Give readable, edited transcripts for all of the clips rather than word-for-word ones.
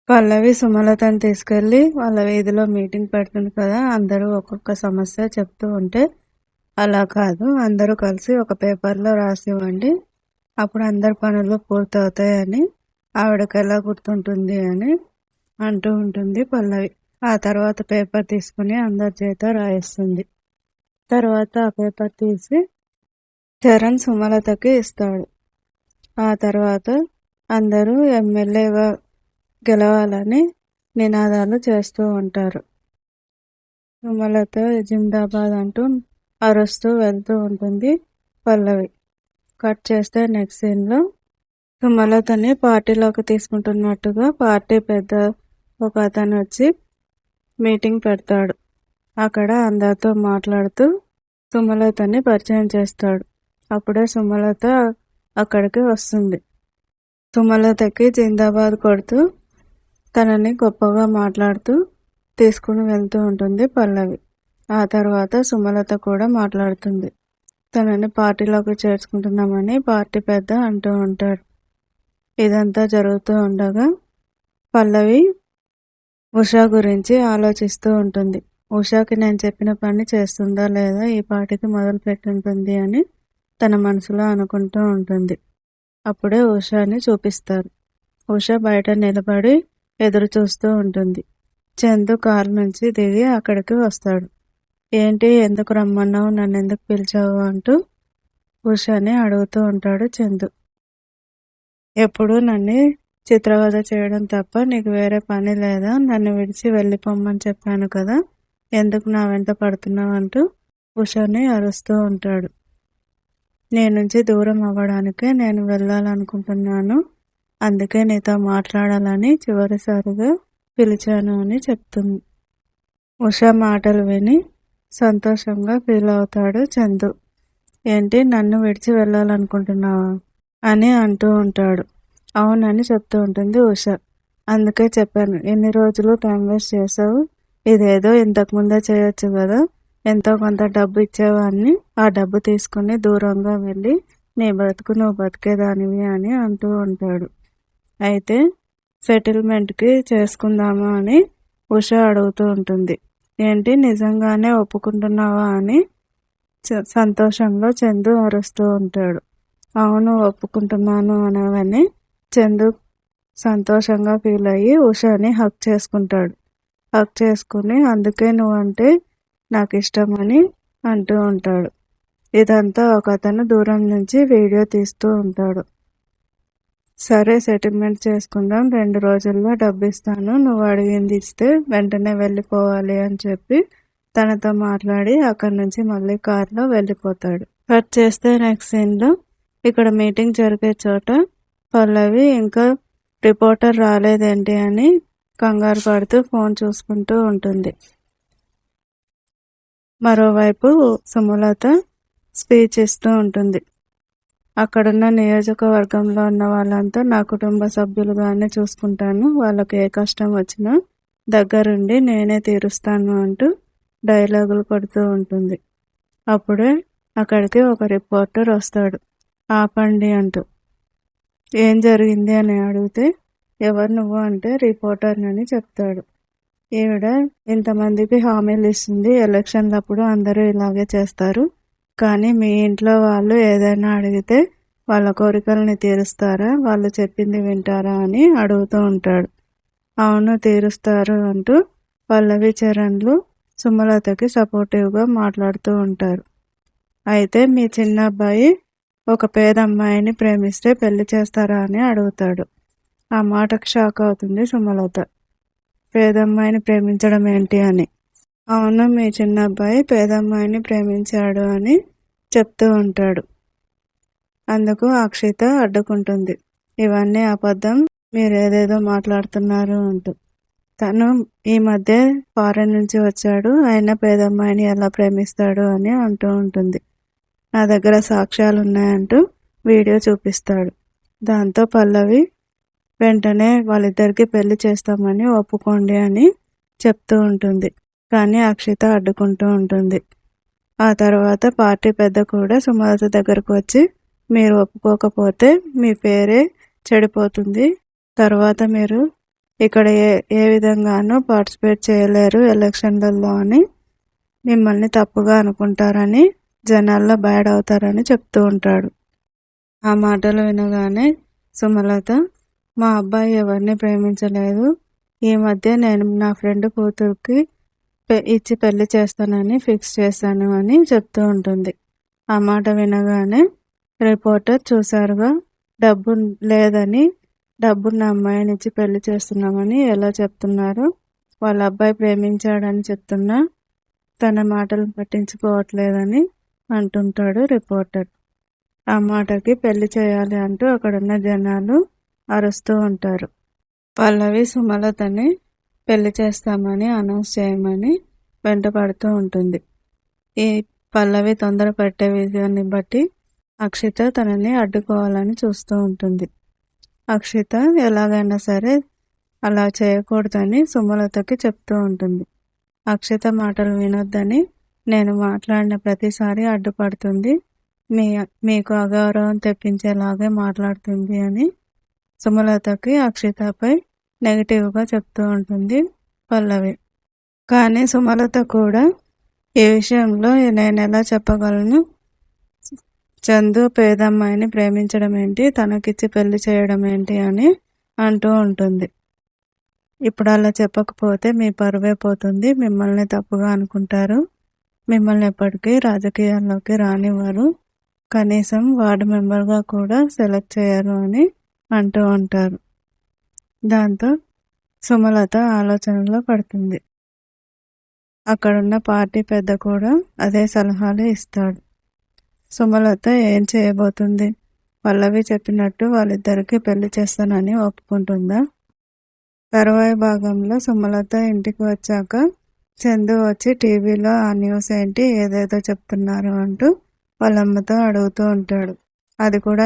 పల్లవి సుమలతని తీసుకెళ్ళి వాళ్ళ వీధిలో మీటింగ్ పెడుతుంది కదా. అందరూ ఒక్కొక్క సమస్య చెప్తూ ఉంటే, అలా కాదు, అందరూ కలిసి ఒక పేపర్లో రాసి ఇవ్వండి, అప్పుడు అందరి పనులు పూర్తవుతాయని ఆవిడకి ఎలా గుర్తుంటుంది అని అంటూ ఉంటుంది పల్లవి. ఆ తర్వాత పేపర్ తీసుకుని అందరి చేత రాయిస్తుంది. తర్వాత ఆ పేపర్ తీసి చరణ్ సుమలతకి ఇస్తాడు. ఆ తర్వాత అందరూ ఎమ్మెల్యేగా గెలవాలని నినాదాలు చేస్తూ ఉంటారు. సుమలత జిందాబాద్ అంటూ అరుస్తూ వెళ్తూ ఉంటుంది పల్లవి. కట్ చేస్తే నెక్స్ట్ సీన్లో సుమలతని పార్టీలోకి తీసుకుంటున్నట్టుగా పార్టీ పెద్ద ఒక అతను వచ్చి మీటింగ్ పెడతాడు. అక్కడ అందరితో మాట్లాడుతూ సుమలతని పరిచయం చేస్తాడు. అప్పుడే సుమలత అక్కడికి వస్తుంది. సుమలతకి జిందాబాద్ కొడుతూ తనని గొప్పగా మాట్లాడుతూ తీసుకుని వెళ్తూ ఉంటుంది పల్లవి. ఆ తర్వాత సుమలత కూడా మాట్లాడుతుంది. తనని పార్టీలోకి చేర్చుకుంటున్నామని పార్టీ పెద్ద అంటూ ఉంటాడు. ఇదంతా జరుగుతూ ఉండగా పల్లవి ఉషా గురించి ఆలోచిస్తూ ఉంటుంది. ఉషాకి నేను చెప్పిన పని చేస్తుందా లేదా, ఈ పార్టీకి మొదలు పెట్టుంటుంది అని తన మనసులో అనుకుంటూ ఉంటుంది. అప్పుడే ఉషాని చూపిస్తారు. ఉషా బయట నిలబడి ఎదురు చూస్తూ ఉంటుంది. చందు కారు నుంచి దిగి అక్కడికి వస్తాడు. ఏంటి, ఎందుకు రమ్మన్నావు, నన్ను ఎందుకు పిలిచావు అంటూ ఉషాని అడుగుతూ ఉంటాడు చందు. ఎప్పుడు నన్ను చిత్రవద చేయడం తప్ప నీకు వేరే పని లేదా, నన్ను విడిచి వెళ్ళిపోమ్మని చెప్పాను కదా, ఎందుకు నా వెంట పడుతున్నావు అంటూ ఉషాని అరుస్తూ ఉంటాడు. నీ నుంచి దూరం అవ్వడానికే నేను వెళ్ళాలనుకుంటున్నాను, అందుకే నీతో మాట్లాడాలని చివరిసారిగా పిలిచాను అని చెప్తుంది. ఉషా మాటలు విని సంతోషంగా ఫీల్ అవుతాడు చందు. ఏంటి, నన్ను విడిచి వెళ్ళాలనుకుంటున్నావా అని అంటూ ఉంటాడు. అవునని చెప్తూ ఉంటుంది ఉష. అందుకే చెప్పాను, ఎన్ని రోజులు టైం వేస్ట్ చేసావు, ఇదేదో ఇంతకుముందే చేయొచ్చు కదా, ఎంతో కొంత డబ్బు ఇచ్చేవాడిని, ఆ డబ్బు తీసుకుని దూరంగా వెళ్ళి నీ బ్రతుకు నువ్వు బతికేదానివి అని అంటూ ఉంటాడు. అయితే సెటిల్మెంట్కి చేసుకుందామా అని ఉష అడుగుతూ ఉంటుంది. ఏంటి, నిజంగానే ఒప్పుకుంటున్నావా అని సంతోషంలో చందు అరుస్తూ ఉంటాడు. అవును, ఒప్పుకుంటున్నాను అనగానే చందు సంతోషంగా ఫీల్ అయ్యి ఉషాని హక్ చేసుకుంటాడు. హక్ చేసుకుని అందుకే నువ్వంటే నాకు ఇష్టమని అంటూ ఉంటాడు. ఇదంతా ఒక అతను దూరం నుంచి వీడియో తీస్తూ ఉంటాడు. సరే, సెటిల్మెంట్ చేసుకుందాం, 2 రోజుల్లో డబ్బు ఇస్తాను, నువ్వు అడిగింది ఇస్తే వెంటనే వెళ్ళిపోవాలి అని చెప్పి తనతో మాట్లాడి అక్కడి నుంచి మళ్ళీ కారులో వెళ్ళిపోతాడు. కట్ చేస్తే నెక్స్ట్ సీన్లో ఇక్కడ మీటింగ్ జరిగే చోట పల్లవి ఇంకా రిపోర్టర్ రాలేదేంటి అని కంగారు పడుతూ ఫోన్ చూసుకుంటూ ఉంటుంది. మరోవైపు సుమలత స్పీచ్ ఇస్తూ ఉంటుంది. అక్కడున్న నియోజకవర్గంలో ఉన్న వాళ్ళంతా నా కుటుంబ సభ్యులుగానే చూసుకుంటాను, వాళ్ళకి ఏ కష్టం వచ్చినా దగ్గరుండి నేనే తీరుస్తాను అంటూ డైలాగులు కొడుతూ ఉంటుంది. అప్పుడే అక్కడికి ఒక రిపోర్టర్ వస్తాడు. ఆపండి అంటూ. ఏం జరిగింది అని అడిగితే, ఎవరు నువ్వు అంటే రిపోర్టర్నని చెప్తాడు. ఈవిడ ఇంతమందికి హామీలు ఇస్తుంది, ఎలక్షన్లప్పుడు అందరూ ఇలాగే చేస్తారు, కానీ మీ ఇంట్లో వాళ్ళు ఏదైనా అడిగితే వాళ్ళ కోరికల్ని తీరుస్తారా, వాళ్ళు చెప్పింది వింటారా అని అడుగుతూ ఉంటాడు. అవును, తీరుస్తారు అంటూ పల్లవి చరణ్లు సుమలతకి సపోర్టివ్గా మాట్లాడుతూ ఉంటారు. అయితే మీ చిన్న అబ్బాయి ఒక పేద అమ్మాయిని ప్రేమిస్తే పెళ్లి చేస్తారా అని అడుగుతాడు. ఆ మాటకు షాక్ అవుతుంది సుమలత. పేదమ్మాయిని ప్రేమించడం ఏంటి అని. అవును, మీ చిన్న అబ్బాయి పేదమ్మాయిని ప్రేమించాడు అని చెప్తూ ఉంటాడు. అందుకు అక్షిత అడ్డుకుంటుంది. ఇవన్నీ అబద్ధం, మీరేదేదో మాట్లాడుతున్నారు అంటూ. తను ఈ మధ్య ఫారెన్ నుంచి వచ్చాడు, అయినా పేదమ్మాయిని ఎలా ప్రేమిస్తాడు అని అంటూ ఉంటుంది. నా దగ్గర సాక్ష్యాలు ఉన్నాయంటూ వీడియో చూపిస్తాడు. దాంతో పల్లవి వెంటనే వాళ్ళిద్దరికి పెళ్లి చేస్తామని ఒప్పుకోండి అని చెప్తూ ఉంటుంది. కానీ అక్షిత అడ్డుకుంటూ ఉంటుంది. ఆ తర్వాత పార్టీ పెద్ద కూడా సుమలత దగ్గరకు వచ్చి, మీరు ఒప్పుకోకపోతే మీ పేరే చెడిపోతుంది, తర్వాత మీరు ఇక్కడ ఏ విధంగానూ పార్టిసిపేట్ చేయలేరు ఎలక్షన్లలో అని మిమ్మల్ని తప్పుగా అనుకుంటారని జనాల్లో బ్యాడ్ అవుతారని చెప్తూ ఉంటాడు. ఆ మాటలు వినగానే సుమలత, మా అబ్బాయి ఎవరిని ప్రేమించలేదు, ఈ మధ్య నేను నా ఫ్రెండ్ కూతురికి ఇచ్చి పెళ్లి చేస్తానని ఫిక్స్ చేశాను అని చెప్తూ ఉంటుంది. ఆ మాట వినగానే రిపోర్టర్, చూశారుగా, డబ్బు లేదని డబ్బున్న అమ్మాయిని ఇచ్చి పెళ్లి చేస్తున్నామని ఎలా చెప్తున్నారు, వాళ్ళ అబ్బాయి ప్రేమించాడని చెప్తున్నా తన మాటలు పట్టించుకోవట్లేదని అంటుంటాడు రిపోర్టర్. ఆ మాటకి పెళ్లి చేయాలి అంటూ అక్కడున్న జనాలు అరుస్తూ ఉంటారు. పల్లవి సుమలతని పెళ్లి చేస్తామని అనౌన్స్ చేయమని వెంటపడుతూ ఉంటుంది. ఈ పల్లవి తొందర పెట్టే విషయాన్ని బట్టి అక్షిత తనని అడ్డుకోవాలని చూస్తూ ఉంటుంది. అక్షిత ఎలాగైనా సరే అలా చేయకూడదని సుమలతకి చెప్తూ ఉంటుంది. అక్షిత మాటలు వినొద్దని నేను మాట్లాడిన ప్రతిసారి అడ్డుపడుతుంది, మీకు అగౌరవం తెప్పించేలాగే మాట్లాడుతుంది అని సుమలతకి అక్షితపై నెగిటివ్గా చెప్తూ ఉంటుంది పల్లవి. కానీ సుమలత కూడా ఈ విషయంలో నేను ఎలా చెప్పగలను, చందు పేదమ్మాయిని ప్రేమించడం ఏంటి, తనకిచ్చి పెళ్లి చేయడం ఏంటి అని అంటూ ఉంటుంది. ఇప్పుడు అలా చెప్పకపోతే మీ పరువే పోతుంది, మిమ్మల్ని తప్పుగా అనుకుంటారు, మిమ్మల్ని ఎప్పటికీ రాజకీయాల్లోకి రానివ్వరు, కనీసం వార్డు మెంబర్గా కూడా సెలెక్ట్ చేయరు అని అంటూ ఉంటారు. దాంతో సుమలత ఆలోచనలో పడుతుంది. అక్కడున్న పార్టీ పెద్ద కూడా అదే సలహాలు ఇస్తాడు. సుమలత ఏం చేయబోతుంది? పల్లవి చెప్పినట్టు వాళ్ళిద్దరికీ పెళ్లి చేస్తానని ఒప్పుకుంటుందా? తరువాయి భాగంలో సుమలత ఇంటికి వచ్చాక చందు వచ్చి టీవీలో ఆ న్యూస్ ఏంటి, ఏదేదో చెప్తున్నారు అంటూ వాళ్ళమ్మతో అడుగుతూ ఉంటాడు. అది కూడా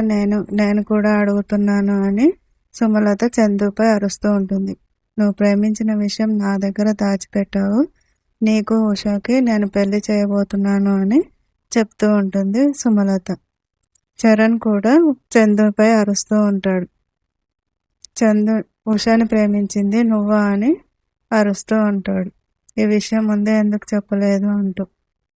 నేను కూడా అడుగుతున్నాను అని సుమలత చందుపై అరుస్తూ ఉంటుంది. నువ్వు ప్రేమించిన విషయం నా దగ్గర దాచిపెట్టావు, నీకు ఉషాకి నేను పెళ్లి చేయబోతున్నాను అని చెప్తూ ఉంటుంది సుమలత. చరణ్ కూడా చందుపై అరుస్తూ ఉంటాడు. చందు ఉషాని ప్రేమించింది నువ్వా అని అరుస్తూ ఉంటాడు. ఈ విషయం ముందే ఎందుకు చెప్పలేదు అంటూ.